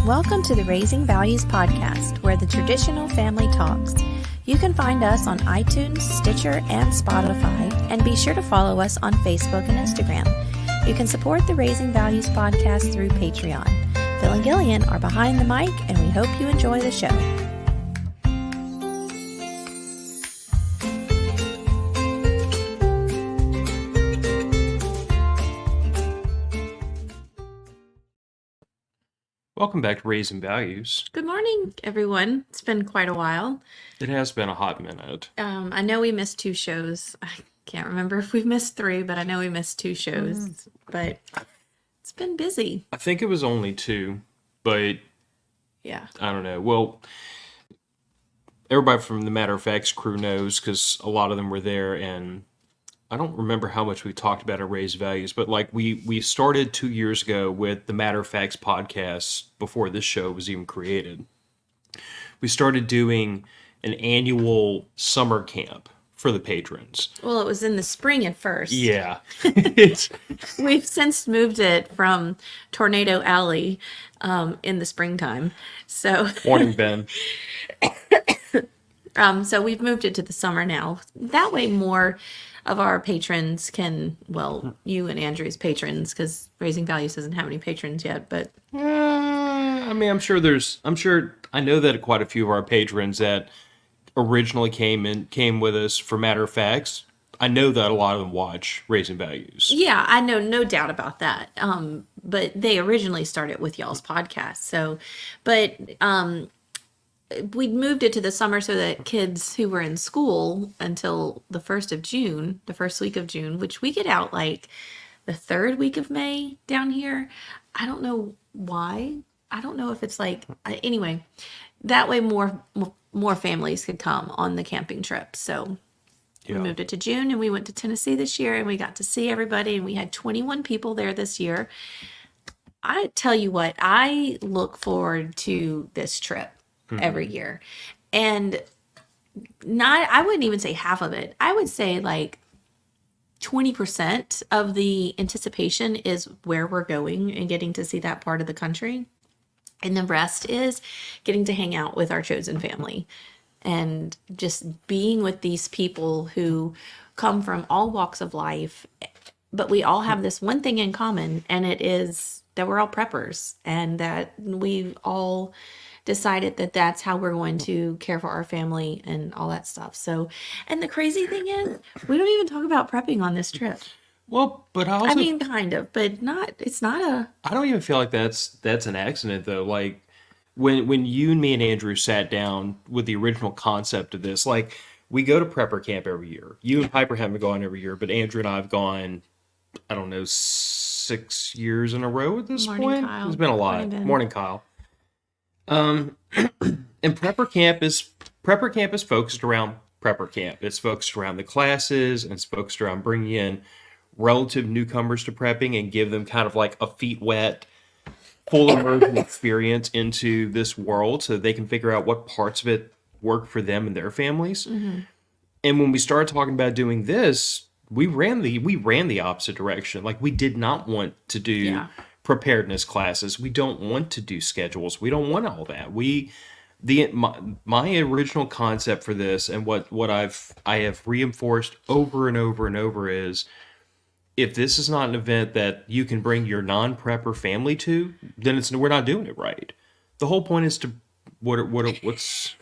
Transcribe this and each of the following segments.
Welcome to the Raising Values podcast, where the traditional family talks. You can find us on iTunes, Stitcher, and Spotify, and be sure to follow us on Facebook and Instagram. You can support the Raising Values podcast through Patreon. Phil and Gillian are behind the mic, and we hope you enjoy the show. Welcome back to Raising Values. Good morning, everyone. It's been quite a while. It has been a hot minute. I know we missed 2 shows. I can't remember if we've missed 3, but I know we missed 2 shows. But it's been busy. I think it was only 2, but yeah, I don't know. Well, everybody from the Matter of Facts crew knows because a lot of them were there, and I don't remember how much we talked about our Raised Values, but like we started 2 years ago with the Matter of Facts podcast before this show was even created. We started doing an annual summer camp for the patrons. Well, it was in the spring at first. Yeah. We've since moved it from Tornado Alley in the springtime. So Morning, Ben. So we've moved it to the summer now. That way more of our patrons can, well, you and Andrew's patrons, because Raising Values doesn't have any patrons yet, but I mean, I know that quite a few of our patrons that originally came with us for Matter of Facts. I know that a lot of them watch Raising Values. yeah, I know, no doubt about that. But they originally started with y'all's podcast. So, but we moved it to the summer so that kids who were in school until the 1st of June, the first week of June, which we get out like the 3rd week of May down here. I don't know why. I don't know if it's like, anyway, that way more families could come on the camping trip. So we moved it to June, and we went to Tennessee this year, and we got to see everybody, and we had 21 people there this year. I tell you what, I look forward to this trip every year. And I wouldn't even say half of it. I would say like 20% of the anticipation is where we're going and getting to see that part of the country. And the rest is getting to hang out with our chosen family and just being with these people who come from all walks of life. But we all have this one thing in common, and it is that we're all preppers, and that we've all decided that that's how we're going to care for our family and all that stuff. So, and the crazy thing is, we don't even talk about prepping on this trip. Well, but I mean, kind of, but it's not a... I don't even feel like that's an accident, though. Like, when you and me and Andrew sat down with the original concept of this, like, we go to prepper camp every year. You and Piper haven't gone every year, but Andrew and I have gone, I don't know, 6 years in a row at this point. Kyle. It's been a lot. Morning, Kyle. And prepper camp is focused around prepper camp. It's focused around the classes, and it's focused around bringing in relative newcomers to prepping and give them kind of like a feet wet, full immersion experience into this world so that they can figure out what parts of it work for them and their families. Mm-hmm. And when we started talking about doing this, we ran the opposite direction. Like, we did not want to do preparedness classes. We don't want to do schedules. We don't want all that. My original concept for this, and what I have reinforced over and over and over, is if this is not an event that you can bring your non-prepper family to, then we're not doing it right. The whole point is to what's.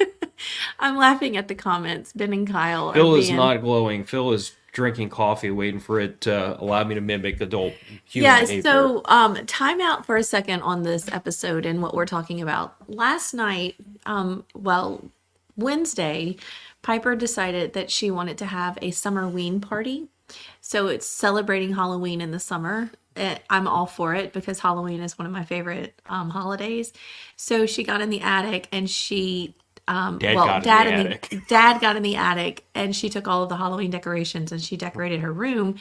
I'm laughing at the comments. Ben and Kyle. Phil is not glowing. Phil is drinking coffee, waiting for it to allow me to mimic adult human behavior. So time out for a second on this episode and what we're talking about. Last night, Wednesday, Piper decided that she wanted to have a summer ween party. So it's celebrating Halloween in the summer. I'm all for it because Halloween is one of my favorite holidays. So she got in the attic, and she Dad got in the attic, and she took all of the Halloween decorations and she decorated her room.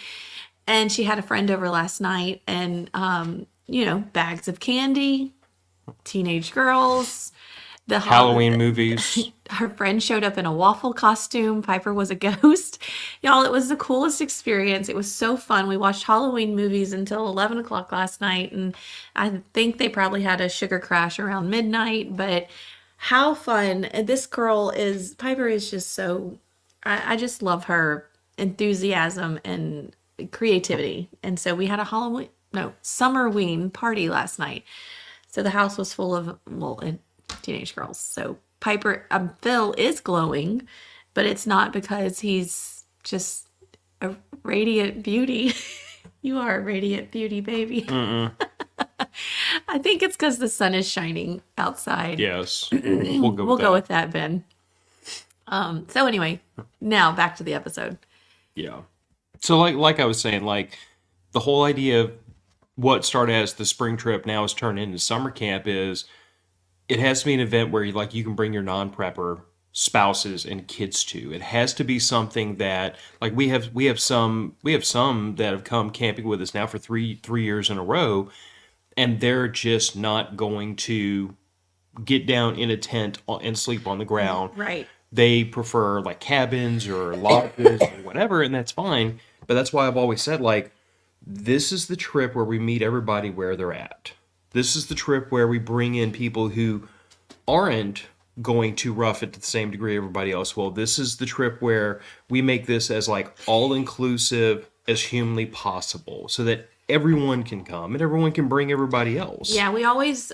And she had a friend over last night, and bags of candy, teenage girls, The Halloween movies. Her friend showed up in a waffle costume. Piper was a ghost. Y'all, it was the coolest experience. It was so fun. We watched Halloween movies until 11 o'clock last night, and I think they probably had a sugar crash around midnight, but how fun. And this girl is, Piper is just so, I just love her enthusiasm and creativity. And so we had a Summerween party last night. So the house was full of, teenage girls. So Phil is glowing, but it's not because he's just a radiant beauty. You are a radiant beauty, baby. I think it's because the sun is shining outside. Yes. We'll go with that, Ben. So anyway, now back to the episode. Yeah. So like I was saying, like the whole idea of what started as the spring trip now has turned into summer camp is it has to be an event where you can bring your non-prepper spouses and kids to. It has to be something that like we have some that have come camping with us now for three years in a row, and they're just not going to get down in a tent and sleep on the ground. Right. They prefer like cabins or lodges or whatever, and that's fine. But that's why I've always said, like, this is the trip where we meet everybody where they're at. This is the trip where we bring in people who aren't going to rough it to the same degree everybody else will. This is the trip where we make this as like all-inclusive as humanly possible so that everyone can come and everyone can bring everybody else. Yeah, we're always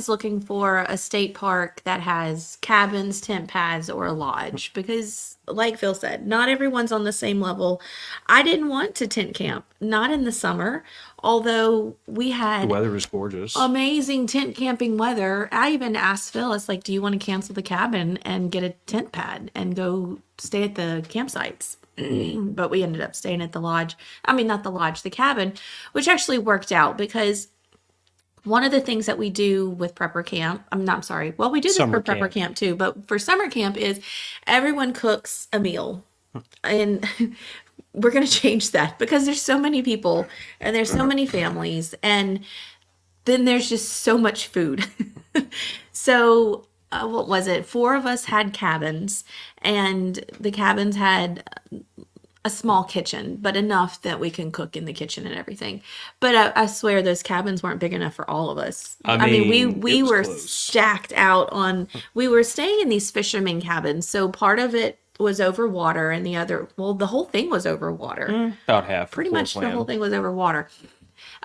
looking for a state park that has cabins, tent pads, or a lodge because, like Phil said, not everyone's on the same level. I didn't want to tent camp, not in the summer, although we had The weather was gorgeous. amazing tent camping weather. I even asked Phil, it's like, do you want to cancel the cabin and get a tent pad and go stay at the campsites? But we ended up staying at the lodge. I mean, not the lodge, the cabin, which actually worked out because one of the things that we do with prepper camp, well, we do this Summer for prepper camp too, but for summer camp is everyone cooks a meal. And we're going to change that because there's so many people and there's so many families and then there's just so much food. So what was it? 4 of us had cabins, and the cabins had a small kitchen, but enough that we can cook in the kitchen and everything. But I swear those cabins weren't big enough for all of us. I mean, we it was were close. stacked out on, we were staying in these fisherman cabins. So part of it was over water and the whole thing was over water. About half. Pretty floor much plan. the whole thing was over water.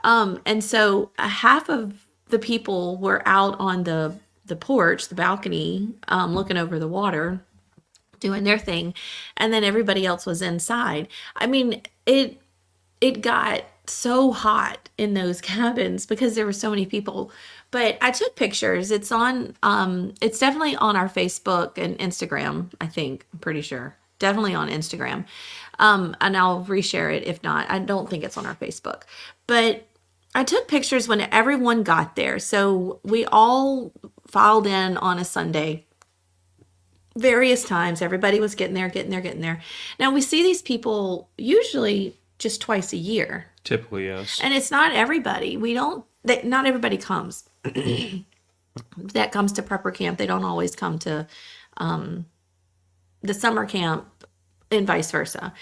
And so half of the people were out on the porch, the balcony, looking over the water, doing their thing, and then everybody else was inside. I mean, it got so hot in those cabins because there were so many people. But I took pictures. It's definitely on our Facebook and Instagram, I think. I'm pretty sure. Definitely on Instagram. And I'll reshare it if not. I don't think it's on our Facebook. But I took pictures when everyone got there. So we all filed in on a Sunday. Various times. Everybody was getting there. Now we see these people usually just twice a year. Typically, yes. And it's not everybody. Not everybody comes. That comes to prepper camp. They don't always come to the summer camp and vice versa.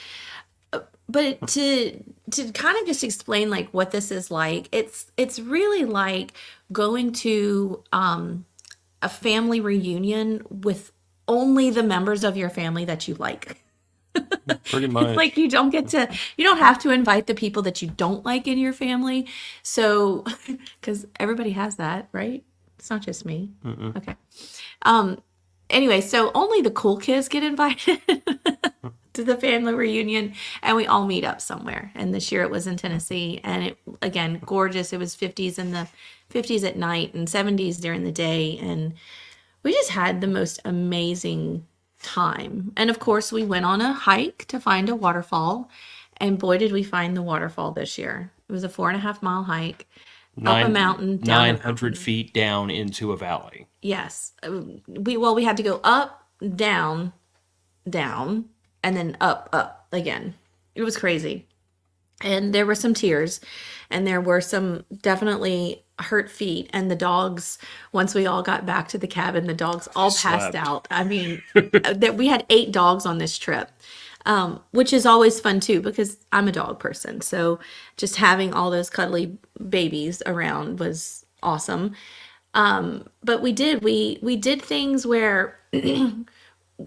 But to kind of just explain like what this is like, it's really like going to a family reunion with only the members of your family that you like. Pretty much. Like you don't have to invite the people that you don't like in your family. So, because everybody has that, right? It's not just me. Mm-mm. Okay. Anyway, so only the cool kids get invited to the family reunion, and we all meet up somewhere. And this year it was in Tennessee, and it, again, gorgeous. It was 50s in the 50s at night and 70s during the day, and we just had the most amazing time. And of course, we went on a hike to find a waterfall, and boy, did we find the waterfall this year. It was a 4.5-mile hike up a mountain, down 900 feet down into a valley. Yes. We had to go up, down, and then up again. It was crazy. And there were some tears, and there were some definitely hurt feet, and the dogs, once we all got back to the cabin, the dogs all passed Slept. out. I mean, that we had 8 dogs on this trip, which is always fun too because I'm a dog person. So just having all those cuddly babies around was awesome. But we did things where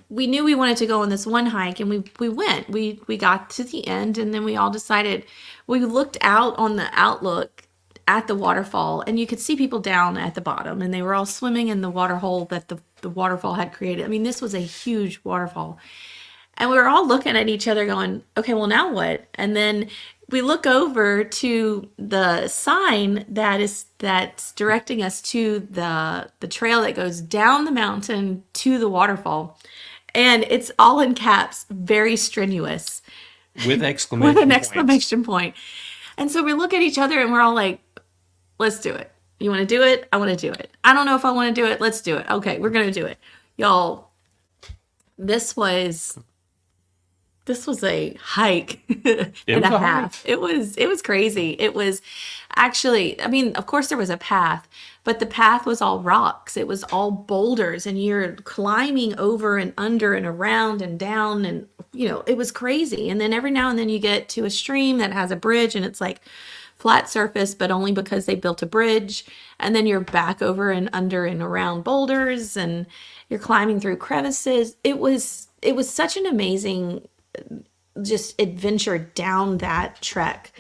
we knew we wanted to go on this one hike, and we went. We got to the end, and then we all decided, we looked out on the outlook at the waterfall, and you could see people down at the bottom, and they were all swimming in the water hole that the waterfall had created. I mean, this was a huge waterfall. And we were all looking at each other going, okay, well, now what? And then we look over to the sign that's directing us to the trail that goes down the mountain to the waterfall. And it's all in caps, very strenuous, With with exclamation an points. exclamation point. And so we look at each other and we're all like, let's do it. You want to do it? I want to do it. I don't know if I want to do it. Let's do it. Okay, we're going to do it. Y'all, this was a hike and was a a half. hike. It was crazy. It was actually, I mean, of course there was a path, but the path was all rocks. It was all boulders, and you're climbing over and under and around and down, and it was crazy. And then every now and then you get to a stream that has a bridge, and it's like flat surface, but only because they built a bridge. And then you're back over and under and around boulders, and you're climbing through crevices. It was such an amazing just adventure down that trek.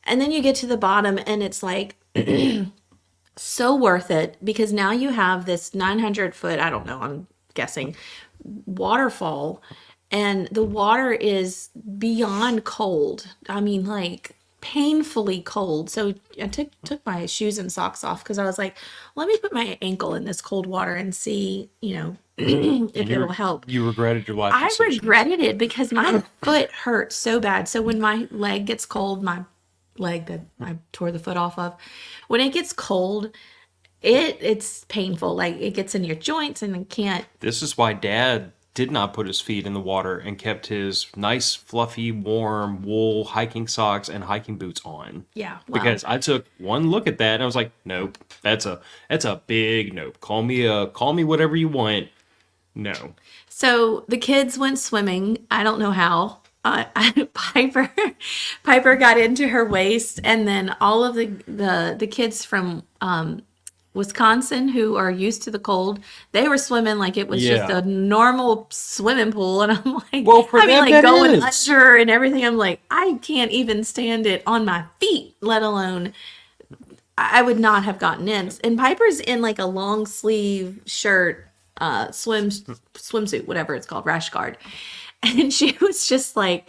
And then you get to the bottom, and it's like so worth it, because now you have this 900-foot, I don't know, I'm guessing, waterfall, and the water is beyond cold. I mean, like painfully cold. So I took my shoes and socks off because I was like, let me put my ankle in this cold water and see, if it'll help. You regretted your life I decisions. regretted it because my foot hurt so bad. So when my leg gets cold, my leg that I tore the foot off of, when it gets cold, it's painful. Like it gets in your joints and it can't. This is why Dad did not put his feet in the water and kept his nice, fluffy, warm wool hiking socks and hiking boots on. Yeah. Wow. Because I took one look at that and I was like, nope, that's a big nope. Call me whatever you want. No. So the kids went swimming. I don't know how. Piper got into her waist, and then all of the kids from Wisconsin, who are used to the cold, they were swimming like it was just Yeah. a normal swimming pool. And I'm like, Well, for I mean, them, like that going is. under and everything. I'm like, I can't even stand it on my feet, let alone I would not have gotten in. And Piper's in like a long sleeve shirt, swimsuit, whatever it's called, rash guard. And she was just like,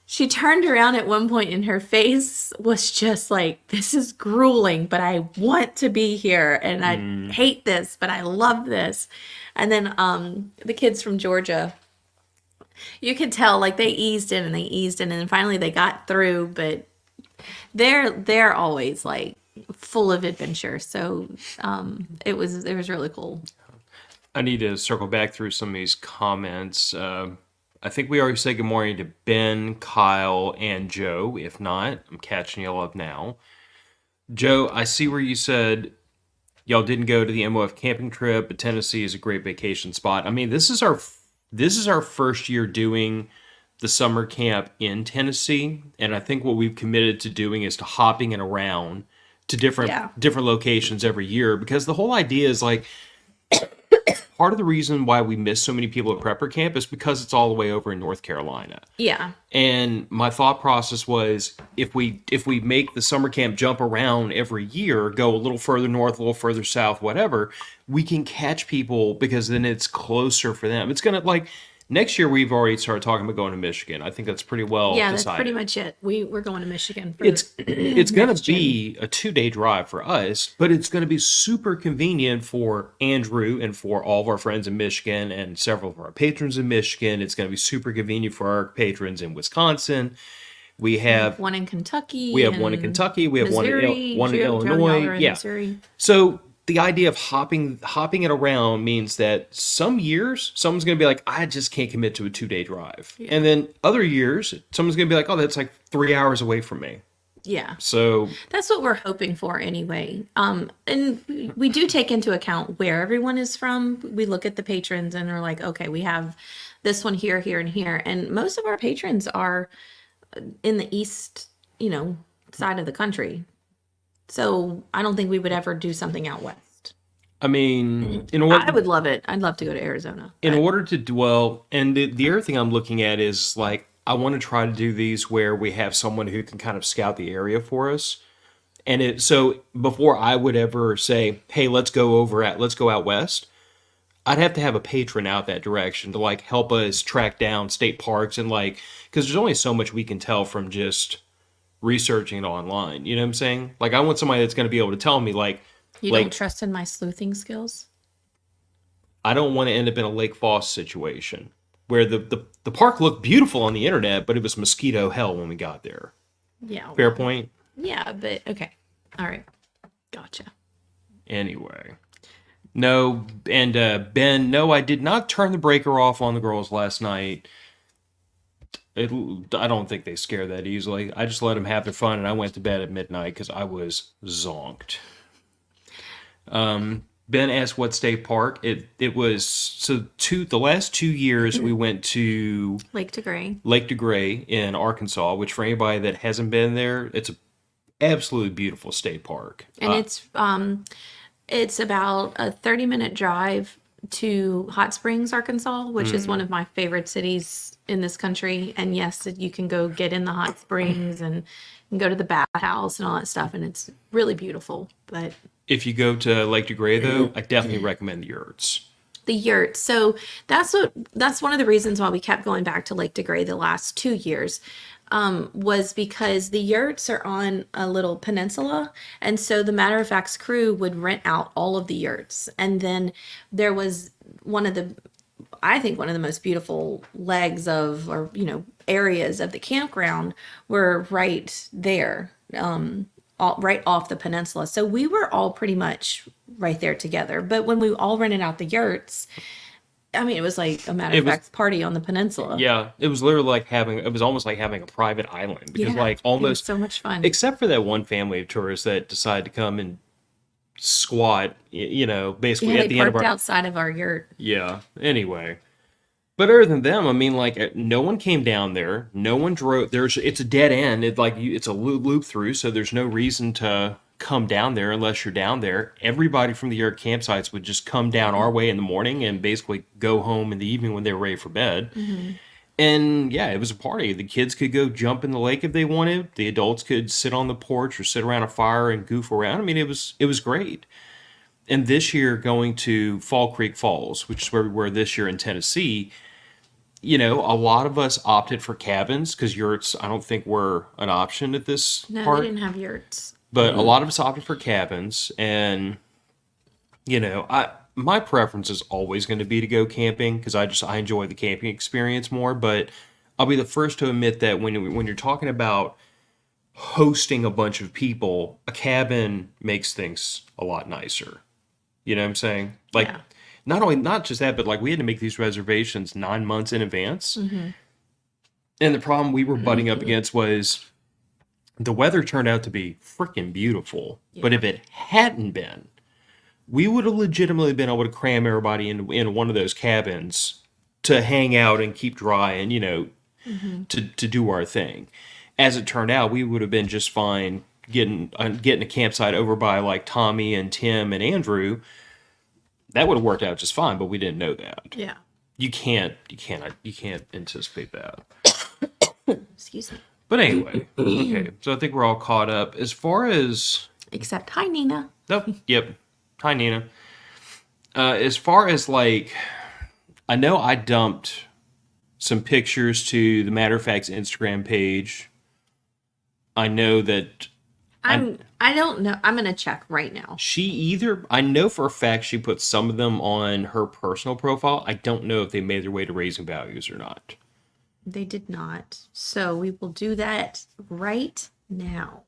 she turned around at one point and her face was just like, this is grueling, but I want to be here. And I hate this, but I love this. And then the kids from Georgia, you could tell like they eased in and they eased in, and then finally they got through, but they're always like full of adventure. So it was really cool. I need to circle back through some of these comments. I think we already said good morning to Ben, Kyle, and Joe. If not, I'm catching y'all up now. Joe, I see where you said y'all didn't go to the MoF camping trip, but Tennessee is a great vacation spot. I mean, this is our first year doing the summer camp in Tennessee, and I think what we've committed to doing is to hopping it around to different locations every year, because the whole idea is like, part of the reason why we miss so many people at prepper camp is because it's all the way over in North Carolina. Yeah. And my thought process was, if we make the summer camp jump around every year, go a little further north, a little further south, whatever, we can catch people, because then it's closer for them. It's going to, like, next year we've already started talking about going to Michigan. I think that's pretty well Yeah, decided. that's pretty much it. We're going to Michigan. It's going to be a 2-day drive for us, but it's going to be super convenient for Andrew and for all of our friends in Michigan and several of our patrons in Michigan. It's going to be super convenient for our patrons in Wisconsin. We have one in Kentucky. we have one in Kentucky. We have Missouri, one in Joe and Illinois. y'all are in Yeah. Missouri. So the idea of hopping it around means that some years someone's going to be like, I just can't commit to a 2-day drive. And then other years, someone's going to be like, oh, that's like 3 hours away from me. Yeah. So That's what we're hoping for anyway. And we do take into account where everyone is from. We look at the patrons and are like, okay, we have this one here, here, and here. And most of our patrons are in the east, side of the country. So I don't think we would ever do something out west. I mean, I would love it. I'd love to go to Arizona. in order to dwell, and the other thing I'm looking at is like I want to try to do these where we have someone who can kind of scout the area for us. And so before I would ever say, "Hey, let's go out west," I'd have to have a patron out that direction to like help us track down state parks and like because there's only so much we can tell from just researching it online. You know what I'm saying? Like I want somebody that's going to be able to tell me like You don't trust in my sleuthing skills? I don't want to end up in a Lake Foss situation where the park looked beautiful on the internet, but it was mosquito hell when we got there. Yeah. Fair point. Yeah, but okay. All right. Gotcha. Anyway. No, and Ben, no, I did not turn the breaker off on the girls last night. I don't think they scare that easily. I just let them have their fun, and I went to bed at midnight because I was zonked. Ben asked what state park. It was so the last 2 years we went to Lake de Grey in Arkansas, which for anybody that hasn't been there, it's an absolutely beautiful state park. And it's about a 30-minute drive to Hot Springs, Arkansas, which is one of my favorite cities in this country. And yes, you can go get in the hot springs and go to the bathhouse and all that stuff, and it's really beautiful. But if you go to Lake de Grey, though, I definitely recommend the yurts. The yurts. So that's one of the reasons why we kept going back to Lake de Grey the last 2 years. Was because the yurts are on a little peninsula. And so the Matter of Fact's crew would rent out all of the yurts. And then there was I think one of the most beautiful legs of, or, areas of the campground were right there, right off the peninsula. So we were all pretty much right there together. But when we all rented out the yurts, I mean, it was like a Matter of Fact party on the peninsula. Yeah, it was literally it was almost like having a private island because it was so much fun. Except for that one family of tourists that decided to come and squat, basically at the end of our outside of our yurt. Yeah. Anyway, but other than them, I mean, like no one came down there. No one drove. It's a dead end. It's a loop through, so there's no reason to come down there unless you're down there. Everybody from the yurt campsites would just come down our way in the morning and basically go home in the evening when they were ready for bed. Mm-hmm. And yeah, it was a party. The kids could go jump in the lake if they wanted. The adults could sit on the porch or sit around a fire and goof around. I mean, it was great. And this year going to Fall Creek Falls, which is where we were this year in Tennessee, a lot of us opted for cabins because yurts I don't think were an option at this No, park. they didn't have yurts. But a lot of us opted for cabins, and my preference is always going to be to go camping because I enjoy the camping experience more. But I'll be the first to admit that when you're talking about hosting a bunch of people, a cabin makes things a lot nicer. You know what I'm saying? Like, not just that, but like we had to make these reservations 9 months in advance, and the problem we were butting up against was. The weather turned out to be freaking beautiful, but if it hadn't been, we would have legitimately been able to cram everybody in one of those cabins to hang out and keep dry and, to do our thing. As it turned out, we would have been just fine getting a campsite over by like Tommy and Tim and Andrew. That would have worked out just fine, but we didn't know that. Yeah. You can't anticipate that. Excuse me. But anyway, okay, so I think we're all caught up. As far as... Except, hi, Nina. Nope, yep. Hi, Nina. As far as, like... I know I dumped some pictures to the Matter of Fact's Instagram page. I know that... I don't know. I'm going to check right now. I know for a fact she put some of them on her personal profile. I don't know if they made their way to Raising Values or not. They did not. So we will do that right now.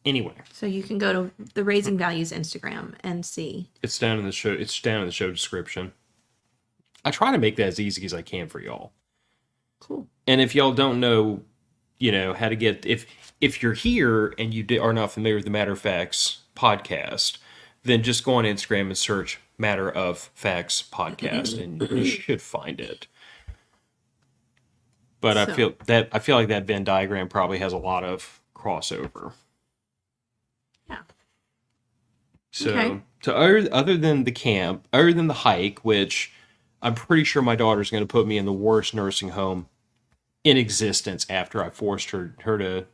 Anyway. So you can go to the Raising Values Instagram and see. It's down in the show. It's down in the show description. I try to make that as easy as I can for y'all. Cool. And if y'all don't know how to get, if you're here and you are not familiar with the Matter of Facts podcast, then just go on Instagram and search Matter of Facts podcast, and you should find it. But I So, feel like that Venn diagram probably has a lot of crossover. yeah. So, Okay. other than the camp, other than the hike, which I'm pretty sure my daughter's going to put me in the worst nursing home in existence after I forced her to.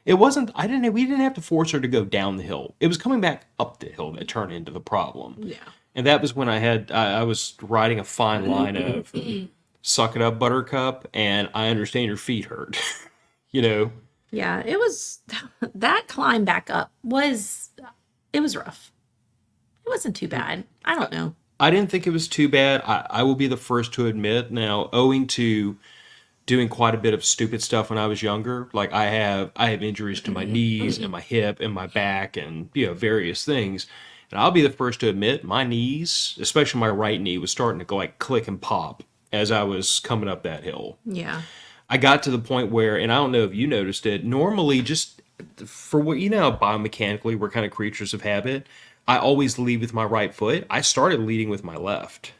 It wasn't. We didn't have to force her to go down the hill. It was coming back up the hill that turned into the problem. Yeah. And that was when I was riding a fine line of suck it up, Buttercup, and I understand your feet hurt. you know. Yeah, it was that climb back up it was rough. It wasn't too bad. I don't know. I didn't think it was too bad. I will be the first to admit now, owing to doing quite a bit of stupid stuff when I was younger. Like I have injuries to my knees and my hip and my back and various things. And I'll be the first to admit my knees, especially my right knee, was starting to go like click and pop as I was coming up that hill. Yeah. I got to the point where, and I don't know if you noticed it, normally just for what biomechanically we're kind of creatures of habit. I always lead with my right foot. I started leading with my left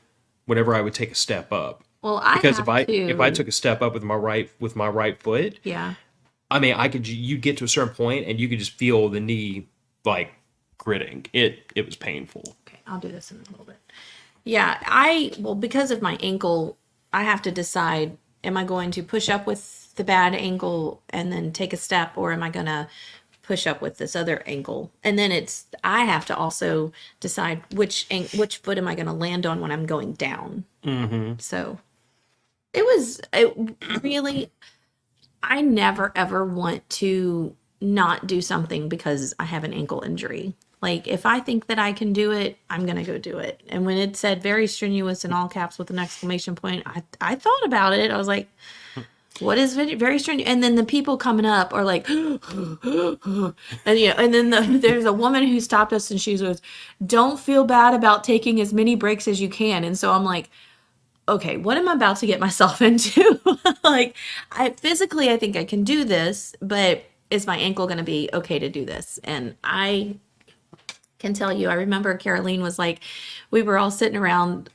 whenever I would take a step up. Well, I Because have if I to. took a step up with my right foot, Yeah. I mean, you'd get to a certain point and you could just feel the knee like gritting. It was painful. Okay, I'll do this in a little bit. Yeah, well, because of my ankle, I have to decide, am I going to push up with the bad ankle and then take a step, or am I going to push up with this other ankle? And then I have to also decide which foot am I going to land on when I'm going down. Mm-hmm. So it really, I never ever want to not do something because I have an ankle injury. Like if I think that I can do it, I'm going to go do it. And when it said very strenuous in all caps with an exclamation point, I thought about it. I was like, what is very strenuous? And then the people coming up are like, and and then there's a woman who stopped us and she goes, don't feel bad about taking as many breaks as you can. And so I'm like, okay, what am I about to get myself into? Like, I think I can do this, but is my ankle going to be okay to do this? And I can tell you, I remember Caroline was like, we were all sitting around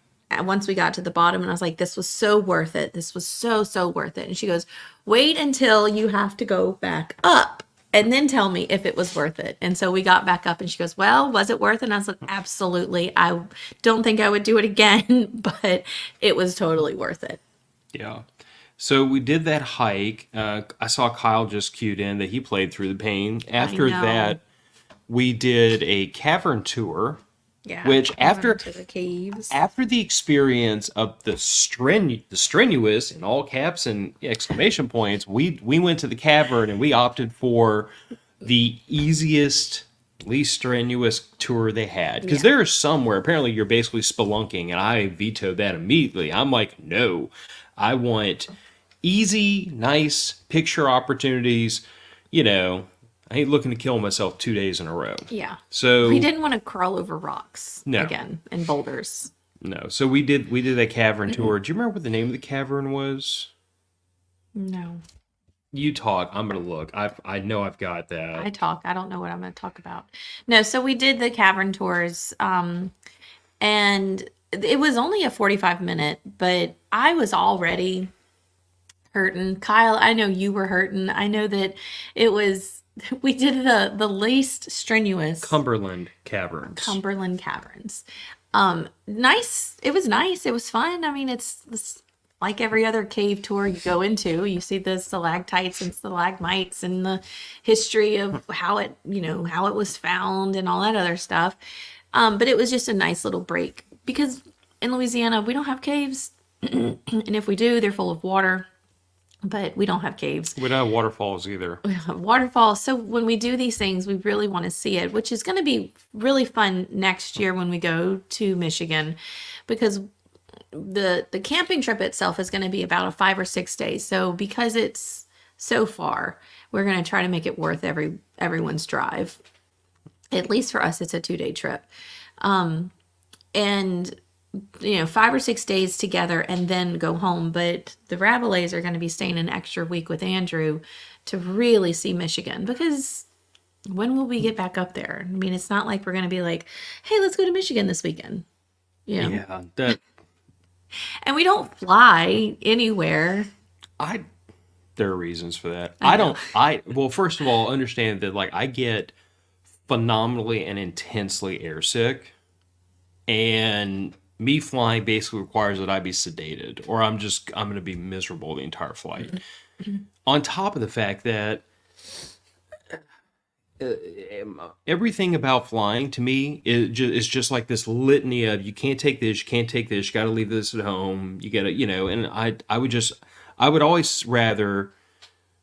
once we got to the bottom, and I was like, this was so worth it. This was so, so worth it. And she goes, wait until you have to go back up and then tell me if it was worth it. And so we got back up and she goes, well, was it worth it? And I was like, absolutely. I don't think I would do it again, but it was totally worth it. Yeah. So we did that hike. I saw Kyle just cued in that he played through the pain. After know. that, we did a cavern tour. Yeah. Which we went into the caves. after the experience of the strenuous in all caps and exclamation points, we went to the cavern and we opted for the easiest, least strenuous tour they had. Because there are some where apparently you're basically spelunking, and I vetoed that immediately. I'm like, no, I want easy, nice picture opportunities. I ain't looking to kill myself 2 days in a row. Yeah. So we didn't want to crawl over rocks No. again and boulders. No. So we did that cavern tour. Do you remember what the name of the cavern was? No. You talk. I'm gonna look. I know I've got that. I talk. I don't know what I'm going to talk about. No, so we did the cavern tours, and it was only a 45-minute, but I was already hurting. Kyle, I know you were hurting. I know that we did the least strenuous Cumberland Caverns. Cumberland Caverns. Nice. It was nice. It was fun. I mean, it's like every other cave tour you go into. You see the stalactites and stalagmites and the history of how it was found and all that other stuff. But it was just a nice little break because in Louisiana we don't have caves, and if we do, they're full of water. But we don't have caves. We don't have waterfalls either. We don't have waterfalls. So when we do these things, we really want to see it, which is going to be really fun next year when we go to Michigan, because the camping trip itself is going to be about 5 or 6 days. So because it's so far, we're going to try to make it worth everyone's drive. At least for us, it's a 2-day trip. And 5 or 6 days together and then go home. But the Rabalais are going to be staying an extra week with Andrew to really see Michigan, because when will we get back up there? I mean, it's not like we're going to be like, hey, let's go to Michigan this weekend. Yeah, that And we don't fly anywhere. I there are reasons for that. I know. Well, first of all, understand that like I get phenomenally and intensely airsick, and me flying basically requires that I be sedated, or I'm going to be miserable the entire flight. On top of the fact that everything about flying to me is just like this litany of you can't take this, you can't take this, you got to leave this at home, you got to, and I would always rather,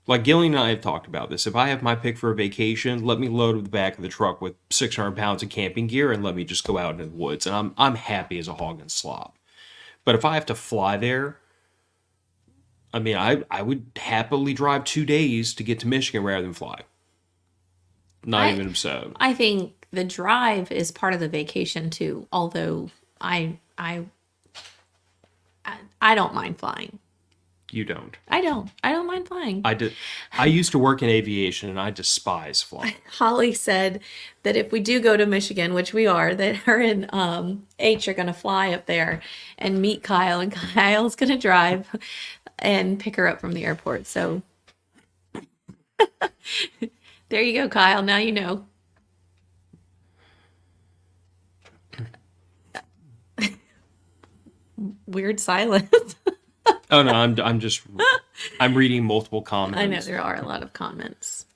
like Gillian and I have talked about this, if I have my pick for a vacation, let me load the back of the truck with 600 pounds of camping gear and let me just go out into the woods, and I'm happy as a hog and slop. But if I have to fly there, I mean, I would happily drive 2 days to get to Michigan rather than fly. Not even upset. I think the drive is part of the vacation too. Although I don't mind flying. You don't. I don't mind flying. I did. I used to work in aviation, and I despise flying. Holly said that if we do go to Michigan, which we are, that her and H are going to fly up there and meet Kyle, and Kyle's going to drive and pick her up from the airport. So there you go, Kyle. Now you know. Weird silence. Oh no, I'm reading multiple comments. I know there are a lot of comments.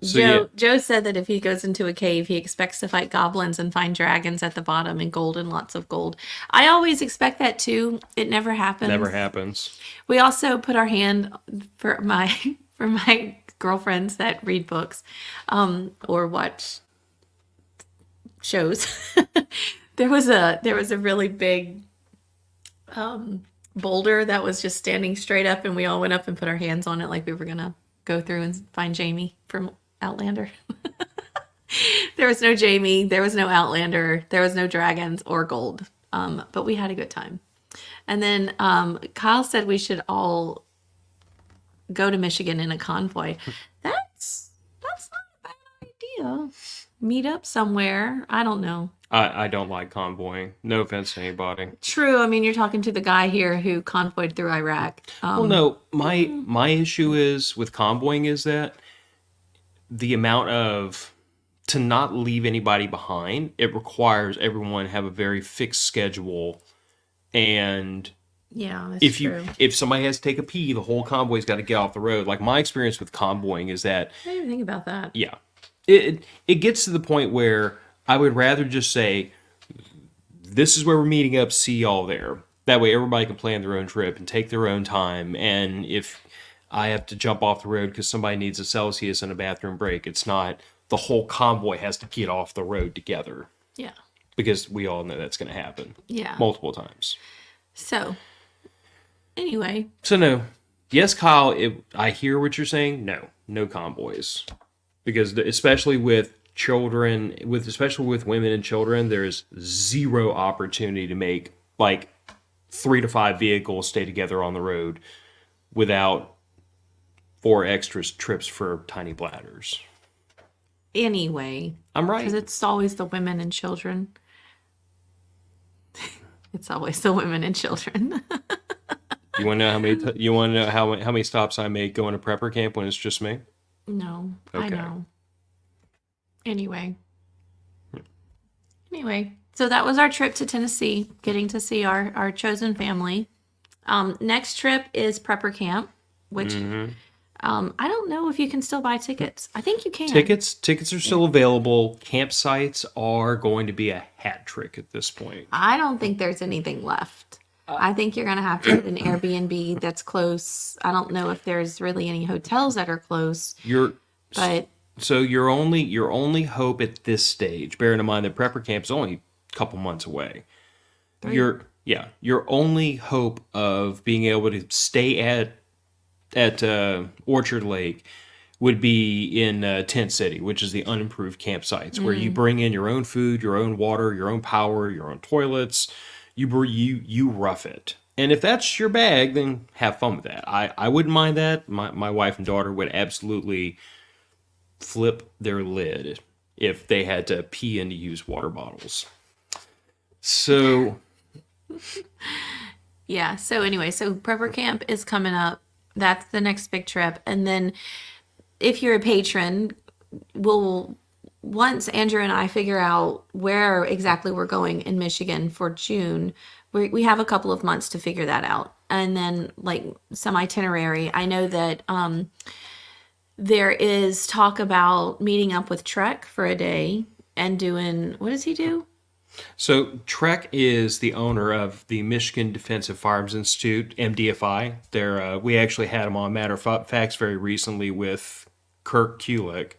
So, Joe said that if he goes into a cave, he expects to fight goblins and find dragons at the bottom and gold and lots of gold. I always expect that too. It never happens. Never happens. We also put our hand for my girlfriends that read books, or watch shows. There was a really big boulder that was just standing straight up, and we all went up and put our hands on it like we were gonna go through and find Jamie from Outlander. There was no Jamie, there was no Outlander, there was no dragons or gold, but we had a good time. And then Kyle said we should all go to Michigan in a convoy. That's not a bad idea. Meet up somewhere. I don't know. I don't like convoying. No offense to anybody. True. I mean, you're talking to the guy here who convoyed through Iraq. Well, no. My issue is with convoying is that the amount of to not leave anybody behind. It requires everyone have a very fixed schedule, and yeah, that's true. If somebody has to take a pee, the whole convoy's got to get off the road. Like my experience with convoying is that I didn't even think about that. yeah, it gets to the point where I would rather just say, this is where we're meeting up, see y'all there. That way everybody can plan their own trip and take their own time. And if I have to jump off the road because somebody needs a Celsius and a bathroom break, it's not the whole convoy has to get off the road together. Yeah. Because we all know that's going to happen. Yeah. Multiple times. So, anyway. So, no. Yes, Kyle, I hear what you're saying. No convoys. Because especially with children, especially with women and children, there's zero opportunity to make like 3 to 5 vehicles stay together on the road without 4 extra trips for tiny bladders. Anyway. I'm right. Because it's always the women and children. It's always the women and children. You want to know how many stops I make going to prepper camp when it's just me? No, okay. I know. Anyway, so that was our trip to Tennessee, getting to see our chosen family. Next trip is prepper camp, which I don't know if you can still buy tickets. I think you can. Tickets are still available. Campsites are going to be a hat trick at this point. I don't think there's anything left. I think you're going to have to get an Airbnb that's close. I don't know if there's really any hotels that are close. So your only hope at this stage, bearing in mind that prepper camp is only a couple months away. 3. Your only hope of being able to stay at Orchard Lake would be in Tent City, which is the unimproved campsites where you bring in your own food, your own water, your own power, your own toilets, you rough it. And if that's your bag, then have fun with that. I wouldn't mind that. My wife and daughter would absolutely flip their lid if they had to pee into used water bottles. So Yeah. So anyway, so prepper camp is coming up. That's the next big trip. And then if you're a patron, we'll once Andrew and I figure out where exactly we're going in Michigan for June, we have a couple of months to figure that out. And then like some itinerary. I know that there is talk about meeting up with Trek for a day and doing, what does he do? So Trek is the owner of the Michigan Defensive Firearms Institute, MDFI. We actually had him on Matter of Facts very recently with Kirk Kulick,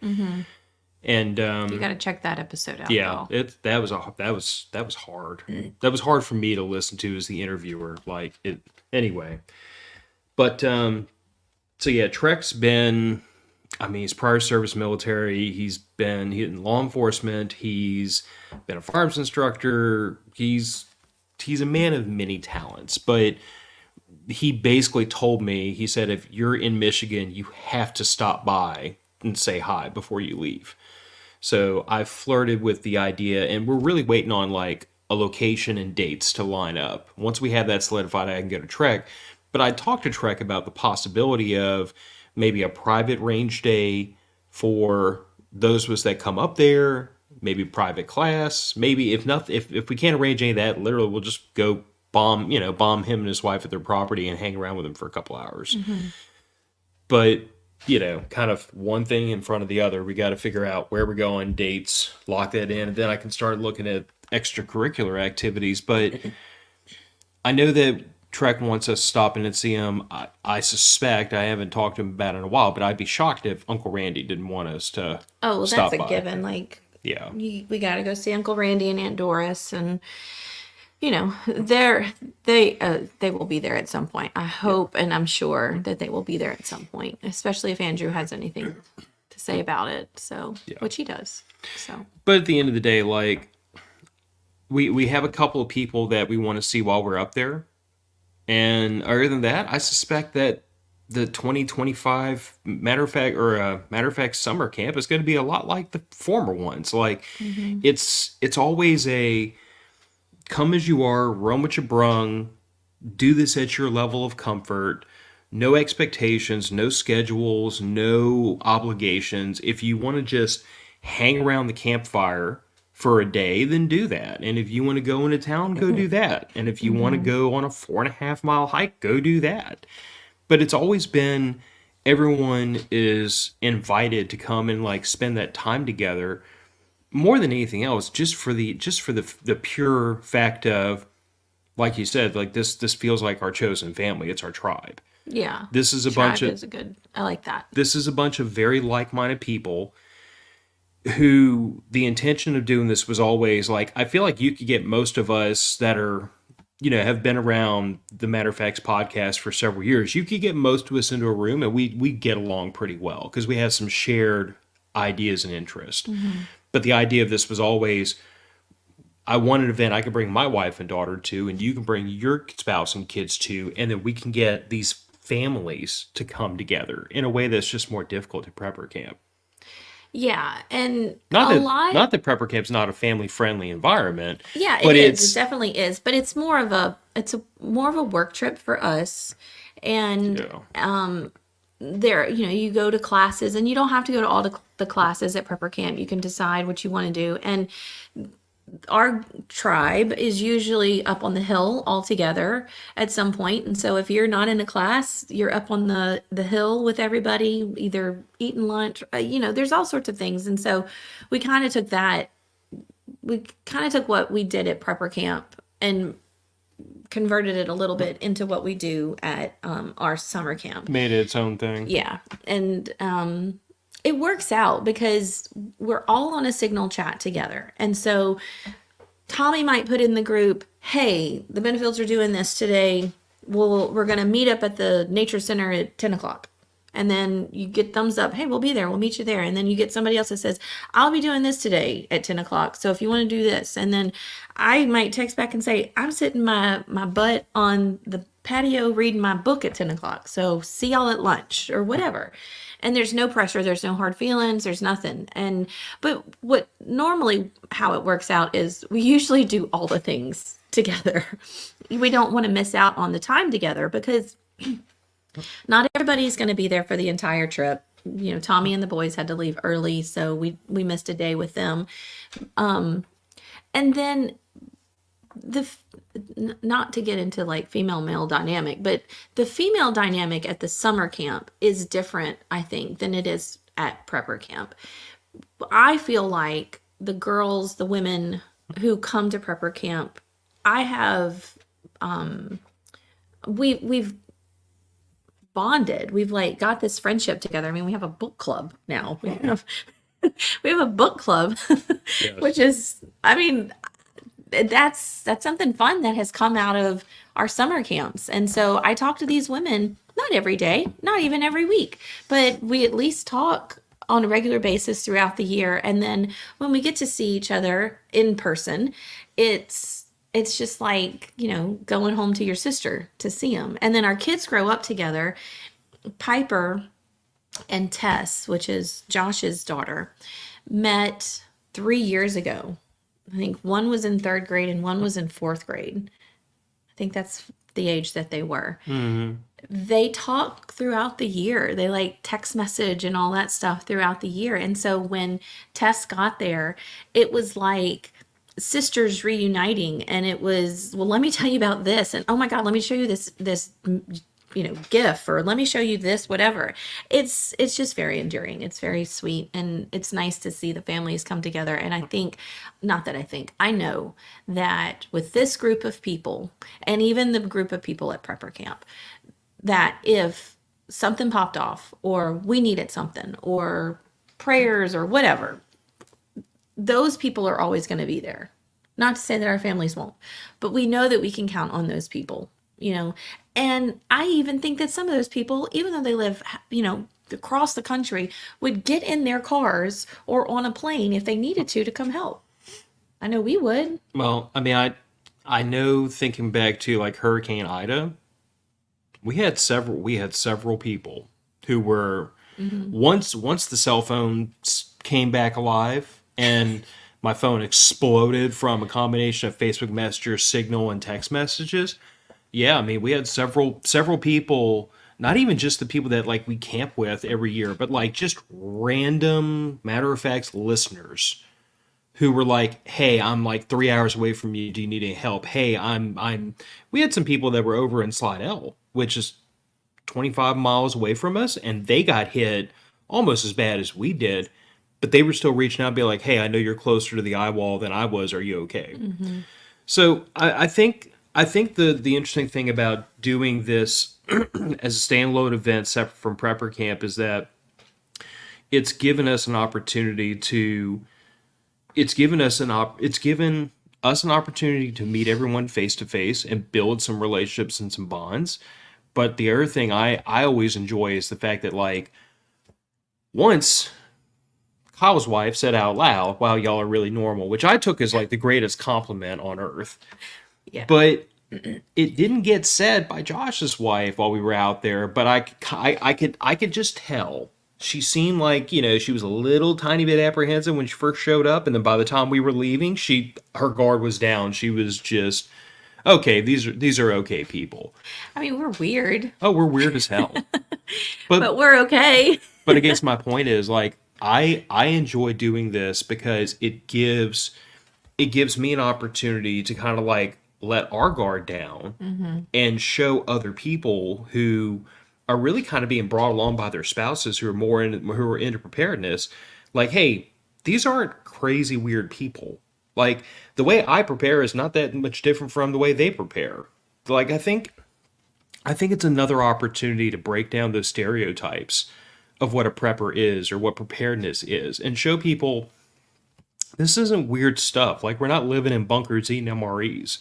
and You got to check that episode out. yeah, Y'all. that was hard. That was hard for me to listen to as the interviewer. Like it anyway, but so yeah, Trek's been. I mean, he's prior service military. He's been in law enforcement. He's been a firearms instructor. He's a man of many talents. But he basically told me, he said, if you're in Michigan, you have to stop by and say hi before you leave. So I flirted with the idea, and we're really waiting on like a location and dates to line up. Once we have that solidified, I can go to Trek. But I talked to Trek about the possibility of maybe a private range day for those of us that come up there, maybe private class, maybe if not, if we can't arrange any of that, literally we'll just go bomb him and his wife at their property and hang around with them for a couple hours. But, kind of one thing in front of the other. We got to figure out where we're going, dates, lock that in, and then I can start looking at extracurricular activities. But I know that Trek wants us to stop in and see him. I suspect, I haven't talked to him about it in a while, but I'd be shocked if Uncle Randy didn't want us to Oh, well, stop that's a by. given. Like, Yeah. we got to go see Uncle Randy and Aunt Doris, and they will be there at some point. I hope, and I'm sure that they will be there at some point, especially if Andrew has anything to say about it. So, which he does. So, But at the end of the day, like, we have a couple of people that we want to see while we're up there. And other than that, I suspect that the 2025 matter of fact summer camp is going to be a lot like the former ones. Like it's always a come as you are, run what you brung, do this at your level of comfort, no expectations, no schedules, no obligations. If you want to just hang around the campfire for a day, then do that. And if you want to go into town, go do that. And if you want to go on a 4.5 mile hike, go do that. But it's always been everyone is invited to come and like spend that time together more than anything else, just for the pure fact of, like you said, like this feels like our chosen family. It's our tribe. yeah. This is a Tribe bunch of is a good, I like that. this is a bunch of very like-minded people who the intention of doing this was always like, I feel like you could get most of us that are, have been around the Matter of Facts podcast for several years. You could get most of us into a room and we get along pretty well because we have some shared ideas and interest. But the idea of this was always, I want an event I can bring my wife and daughter to, and you can bring your spouse and kids to, and then we can get these families to come together in a way that's just more difficult at prepper camp. Yeah, and Not a that lot. not that prepper camp's not a family friendly environment. Yeah, but it is. It definitely is. But it's more of a work trip for us. And there, you go to classes, and you don't have to go to all the classes at prepper camp. You can decide what you want to do. And our tribe is usually up on the hill all together at some point. And so if you're not in a class, you're up on the hill with everybody, either eating lunch, there's all sorts of things. And so we kind of took what we did at prepper camp and converted it a little bit into what we do at our summer camp. Made it its own thing. Yeah. And it works out because we're all on a signal chat together. And so Tommy might put in the group, hey, the Benefields are doing this today. We're going to meet up at the nature center at 10 o'clock. And then you get thumbs up, hey, we'll be there, we'll meet you there. And then you get somebody else that says, I'll be doing this today at 10 o'clock. So if you want to do this, and then I might text back and say, I'm sitting my butt on the patio reading my book at 10 o'clock. So see y'all at lunch or whatever. And there's no pressure, there's no hard feelings, there's nothing. But what normally how it works out is we usually do all the things together. We don't want to miss out on the time together because not everybody's going to be there for the entire trip. You know, Tommy and the boys had to leave early, so we missed a day with them. And then not to get into like female male dynamic, but the female dynamic at the summer camp is different, I think, than it is at prepper camp. I feel like the girls, the women who come to prepper camp, I have we've bonded. We've like got this friendship together. I mean, we have a book club now. We have a book club, Yes. which is, I mean, that's something fun that has come out of our summer camps. And so I talk to these women, not every day, not even every week, but we at least talk on a regular basis throughout the year. And then when we get to see each other in person, it's just like, you know, going home to your sister to see them. And then our kids grow up together. Piper and Tess, which is Josh's daughter, met 3 years ago. I think one was in 3rd grade and one was in 4th grade. I think that's the age that they were. Mm-hmm. They talk throughout the year. They like text message and all that stuff throughout the year. And so when Tess got there, it was like sisters reuniting, and it was, well, let me tell you about this, and oh my God, let me show you this you know, GIF, or let me show you this, whatever. It's just very endearing. It's very sweet, and it's nice to see the families come together. And I think, not that I think, I know that with this group of people, and even the group of people at prepper camp, that if something popped off, or we needed something, or prayers, or whatever, those people are always going to be there. Not to say that our families won't, but we know that we can count on those people, you know. And I even think that some of those people, even though they live, you know, across the country, would get in their cars or on a plane if they needed to come help. I know we would. Well, I mean, I know, thinking back to like Hurricane Ida, we had several people who were once the cell phone came back alive and my phone exploded from a combination of Facebook Messenger, Signal, and text messages. Yeah, I mean, we had several people, not even just the people that like we camp with every year, but like just random matter of fact listeners who were like, "Hey, I'm like 3 hours away from you. Do you need any help? Hey, I'm." We had some people that were over in Slidell, which is 25 miles away from us, and they got hit almost as bad as we did, but they were still reaching out and be like, "Hey, I know you're closer to the eye wall than I was. Are you okay?" Mm-hmm. So I think the interesting thing about doing this as a standalone event separate from prepper camp is that it's given us an opportunity to meet everyone face to face and build some relationships and some bonds. But the other thing I always enjoy is the fact that, like, once Kyle's wife said out loud, "Wow, y'all are really normal," which I took as like the greatest compliment on earth. Yeah. But it didn't get said by Josh's wife while we were out there. But I could just tell. She seemed like, you know, she was a little tiny bit apprehensive when she first showed up, and then by the time we were leaving, her guard was down. She was just, okay, these are okay people. I mean, we're weird. Oh, we're weird as hell. But we're okay. But I guess my point is, like, I enjoy doing this because it gives me an opportunity to kind of like let our guard down and show other people who are really kind of being brought along by their spouses who are into preparedness, like, hey, these aren't crazy weird people. Like, the way I prepare is not that much different from the way they prepare. Like, I think it's another opportunity to break down those stereotypes of what a prepper is or what preparedness is and show people this isn't weird stuff. Like, we're not living in bunkers eating MREs.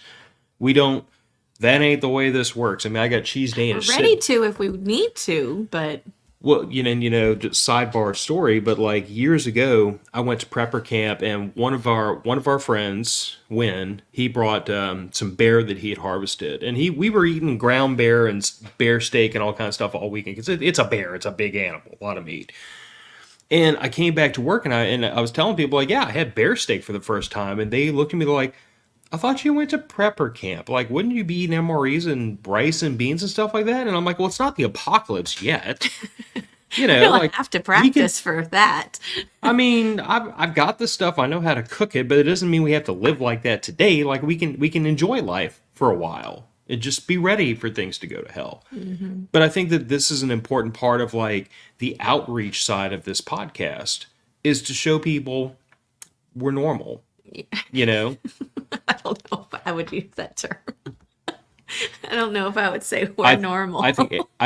That ain't the way this works. I mean, I got cheese day and We're ready to if we need to, but Well, just sidebar story, but like years ago, I went to prepper camp, and one of our friends, Win, he brought some bear that he had harvested, and we were eating ground bear and bear steak and all kinds of stuff all weekend because it's a bear, it's a big animal, a lot of meat. And I came back to work, and I was telling people like, yeah, I had bear steak for the first time, and they looked at me like, I thought you went to prepper camp. Like, wouldn't you be eating MREs and rice and beans and stuff like that? And I'm like, well, it's not the apocalypse yet. You don't Like have to we can. practice for that. I mean, I've got the stuff. I know how to cook it, but it doesn't mean we have to live like that today. Like we can enjoy life for a while and just be ready for things to go to hell. But I think that this is an important part of like the outreach side of this podcast is to show people we're normal. You know. I don't know if I would use that term. I don't know if I would say we're normal. I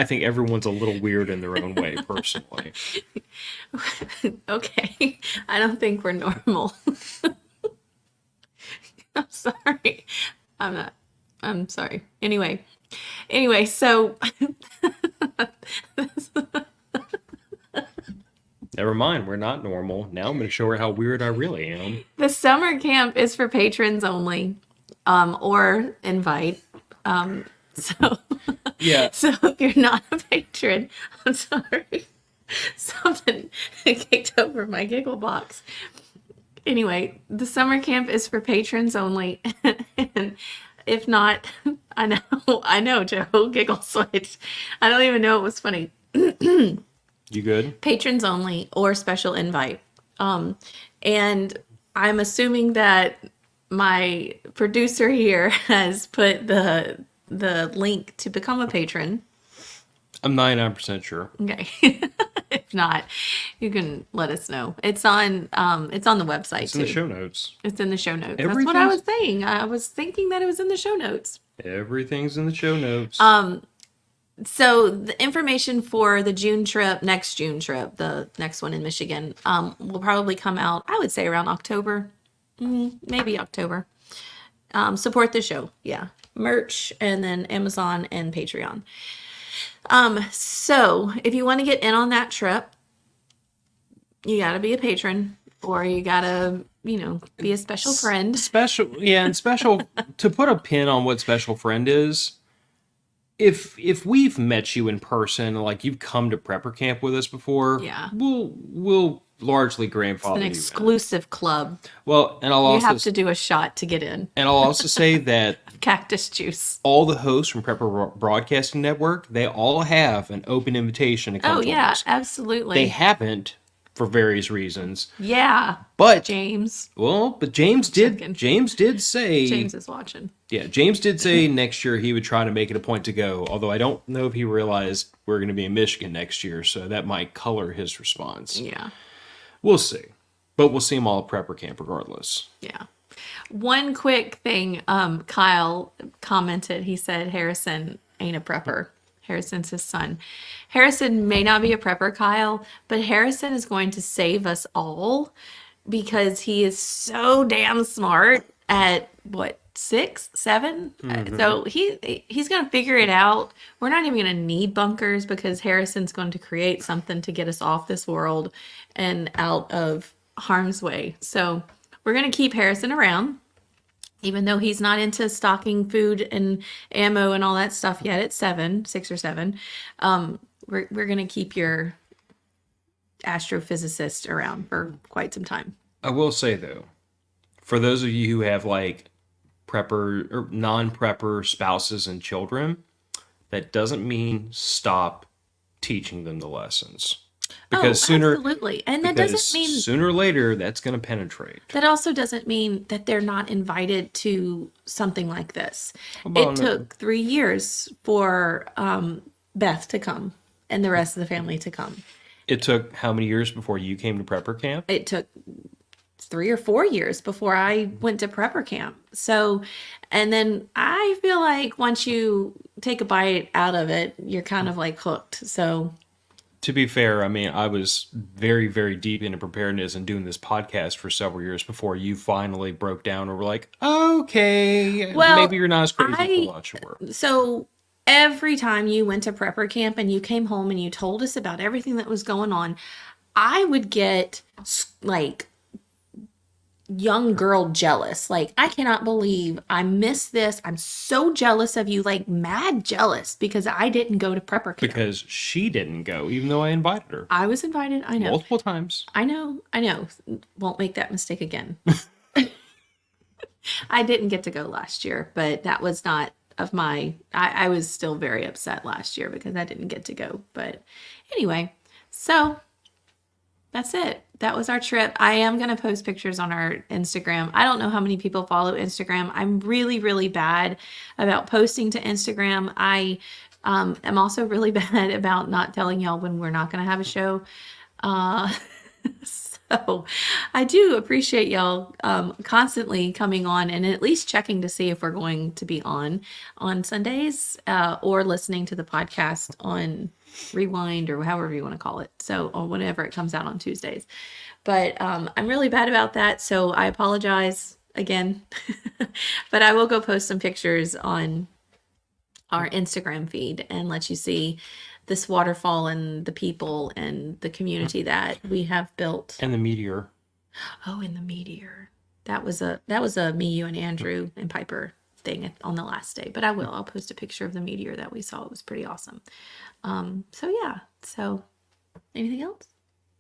think everyone's a little weird in their own way, personally. Okay. I don't think we're normal. I'm sorry. I'm not. I'm sorry. Anyway, so Never mind, we're not normal. Now I'm going to show her how weird I really am. the summer camp is for patrons only, or invite. So Yeah. so if you're not a patron, I'm sorry. Something kicked over my giggle box. Anyway, the summer camp is for patrons only. And if not, I know, Joe, giggle switch. I don't even know it was funny. You good? Patrons only or special invite. And I'm assuming that my producer here has put the link to become a patron. I'm 99% sure. Okay. If not, you can let us know. It's on the website It's too. in the show notes. It's in the show notes. That's what I was Everything's- saying. I was thinking that it was in the show notes. Everything's in the show notes. So the information for the next June trip, the next one in Michigan, will probably come out, I would say around October, maybe October. Support the show. Yeah. Merch and then Amazon and Patreon. So if you want to get in on that trip, you got to be a patron or you got to, be a special friend. And special to put a pin on what special friend is. If we've met you in person, like you've come to prepper camp with us before, Yeah. we'll largely grandfather An you in. exclusive club. Well, and You have to do a shot to get in. I'll also say that Cactus juice. all the hosts from Prepper Broadcasting Network, they all have an open invitation to come Oh, join yeah, us. absolutely. They haven't for various reasons. Yeah. But James. but James did Checking. James did say James is watching. Yeah, James did say next year he would try to make it a point to go, although I don't know if he realized we're going to be in Michigan next year, so that might color his response. Yeah. We'll see. But we'll see him all at prepper camp regardless. Yeah. One quick thing, Kyle commented, he said Harrison ain't a prepper. Harrison's his son. Harrison may not be a prepper, Kyle, but Harrison is going to save us all because he is so damn smart at 6, 7. So he's going to figure it out. We're not even going to need bunkers because Harrison's going to create something to get us off this world and out of harm's way. So we're going to keep Harrison around. Even though he's not into stocking food and ammo and all that stuff yet at 6 or 7, we're going to keep your astrophysicist around for quite some time. I will say, though, for those of you who have like prepper or non-prepper spouses and children, that doesn't mean stop teaching them the lessons. Because absolutely. And that doesn't mean sooner or later that's going to penetrate. that also doesn't mean that they're not invited to something like this. Well, It took 3 years for Beth to come and the rest of the family to come. It took how many years before you came to prepper camp? It took 3 or 4 years before I went to prepper camp. So, and then I feel like once you take a bite out of it, you're kind of like hooked. So, To be fair, I mean, I was very, very deep into preparedness and doing this podcast for several years before you finally broke down and were like, okay, Well, maybe you're not as crazy as I thought you were. so every time you went to prepper camp and you came home and you told us about everything that was going on, I would get like young girl jealous. Like, I cannot believe I missed this. I'm so jealous of you, like mad jealous because I didn't go to prepper camp. Because she didn't go, even though I invited her I was invited. I know. multiple times. I know. Won't make that mistake again. I didn't get to go last year, but that was not of my, I was still very upset last year because I didn't get to go. But anyway, so that's it. That was our trip. I am going to post pictures on our Instagram. I don't know how many people follow Instagram. I'm really, really bad about posting to Instagram. I am also really bad about not telling y'all when we're not going to have a show. So I do appreciate y'all constantly coming on and at least checking to see if we're going to be on Sundays or listening to the podcast on Rewind or however you want to call it. So, or whenever it comes out on Tuesdays. But I'm really bad about that. So I apologize again. But I will go post some pictures on our Instagram feed and let you see this waterfall and the people and the community that we have built. And the meteor. Oh, and the meteor. That was a me, you, and Andrew and Piper thing on the last day. But I'll post a picture of the meteor that we saw. It was pretty awesome. So yeah. So anything else?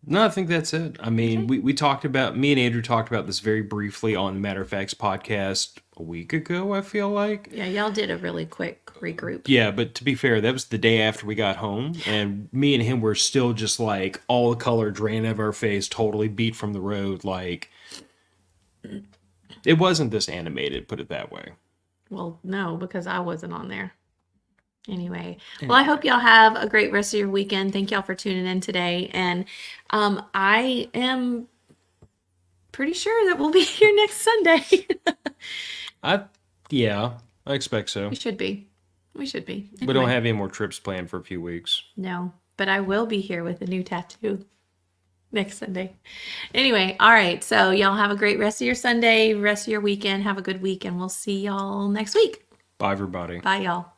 No, I think that's it. I mean, we talked about, me and Andrew talked about this very briefly on the Matter of Facts podcast a week ago, I feel like. Yeah, y'all did a really quick regroup. Yeah, but to be fair, that was the day after we got home, and me and him were still just like all the color drained out of our face, totally beat from the road. Like, it wasn't this animated, put it that way. Well, no, because I wasn't on there. Anyway, well, I hope y'all have a great rest of your weekend. Thank y'all for tuning in today. And I am pretty sure that we'll be here next Sunday. Yeah, I expect so. We should be. Anyway, We don't have any more trips planned for a few weeks. No, but I will be here with a new tattoo next Sunday. Anyway, all right. So y'all have a great rest of your Sunday, rest of your weekend. Have a good week, and we'll see y'all next week. Bye, everybody. Bye, y'all.